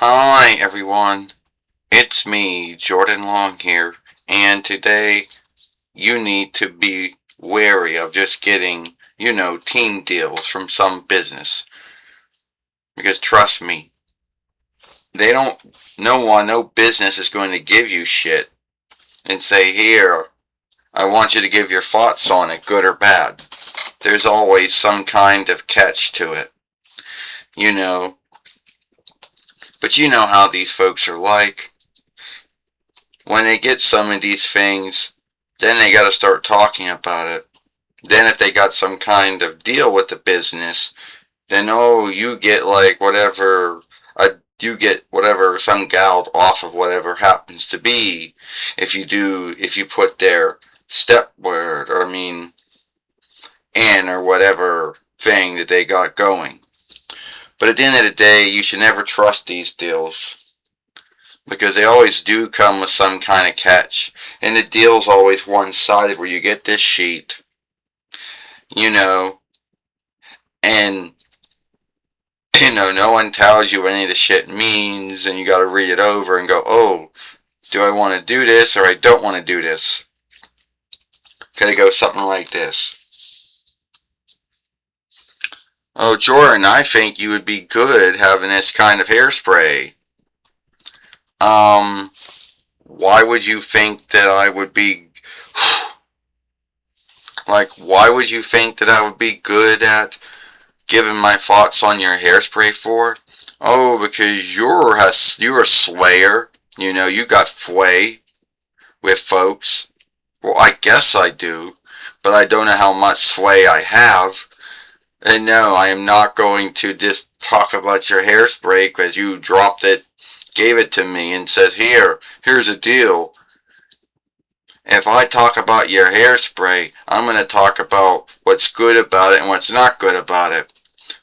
Hi everyone, it's me, Jordan Long here, and today you need to be wary of just getting, team deals from some business. Because trust me, they don't, no business is going to give you shit and say, here, I want you to give your thoughts on it, good or bad. There's always some kind of catch to it, you know. But you know how these folks are like. When they get some of these things, then they got to start talking about it. Then if they got some kind of deal with the business, then you get like whatever, you get whatever some gout off of whatever happens to be. If you put their step word, or in or whatever thing that they got going. But at the end of the day, you should never trust these deals because they always do come with some kind of catch, and the deal's always one-sided where you get this sheet, you know, and no one tells you what any of the shit means, and you gotta read it over and go, oh, do I want to do this or I don't want to do this? Could it go something like this? Oh, Jordan, I think you would be good having this kind of hairspray. Um, why would you think that I would be, why would you think that I would be good at giving my thoughts on your hairspray for? Oh, because you're a slayer. You got sway with folks. Well, I guess I do, but I don't know how much sway I have. And no, I am not going to just talk about your hairspray because you dropped it, gave it to me, and said, here's a deal. If I talk about your hairspray, I'm going to talk about what's good about it and what's not good about it.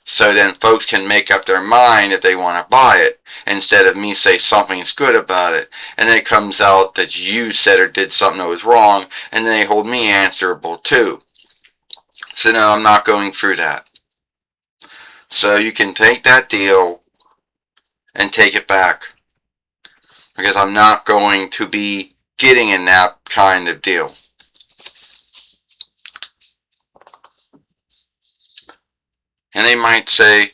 So then folks can make up their mind if they want to buy it, instead of me say something's good about it, and then it comes out that you said or did something that was wrong, and then they hold me answerable too. So no, I'm not going through that. So you can take that deal and take it back, because I'm not going to be getting in that kind of deal. And they might say,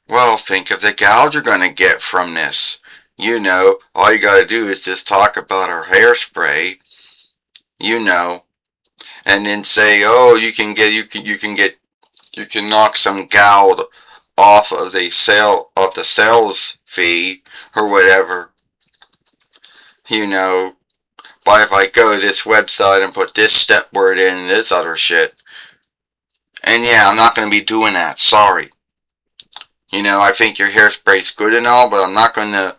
well, think of the gouge you're going to get from this. All you got to do is just talk about our hairspray, and then say, oh, you can knock some gouge off of the sales fee or whatever, but if I go to this website and put this step word in and this other shit, and yeah, I'm not going to be doing that, sorry. I think your hairspray's good and all, but I'm not going to,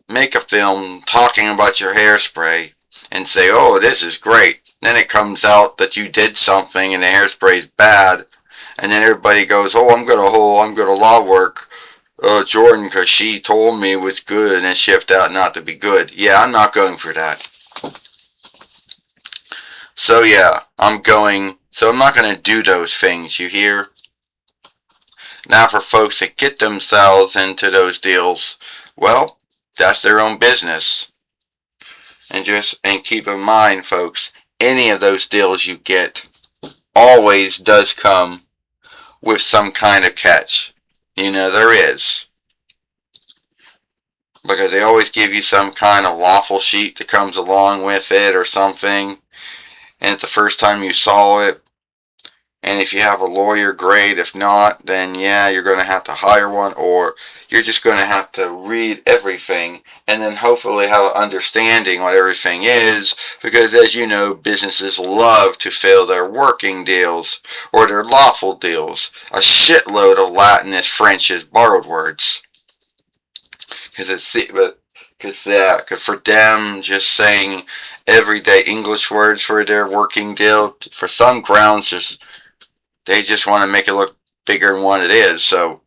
make a film talking about your hairspray and say, oh, this is great. Then it comes out that you did something and the hairspray's bad, and then everybody goes, oh, I'm gonna law work Jordan because she told me it was good and it shift out not to be good. Yeah, I'm not going for that. So yeah, I'm not gonna do those things, you hear? Now for folks that get themselves into those deals, well, that's their own business. And keep in mind, folks, any of those deals you get always does come with some kind of catch. There is. Because they always give you some kind of waffle sheet that comes along with it or something. And it's the first time you saw it. And if you have a lawyer, great. If not, then yeah, you're going to have to hire one, or you're just going to have to read everything and then hopefully have an understanding what everything is, because as you know, businesses love to fill their working deals or their lawful deals. A shitload of Latin is French is borrowed words. Because for them, just saying everyday English words for their working deal, for some grounds, they just want to make it look bigger than what it is. So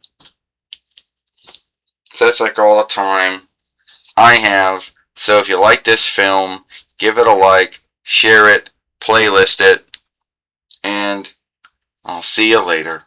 that's like all the time I have. So if you like this film, give it a like, share it, playlist it, and I'll see you later.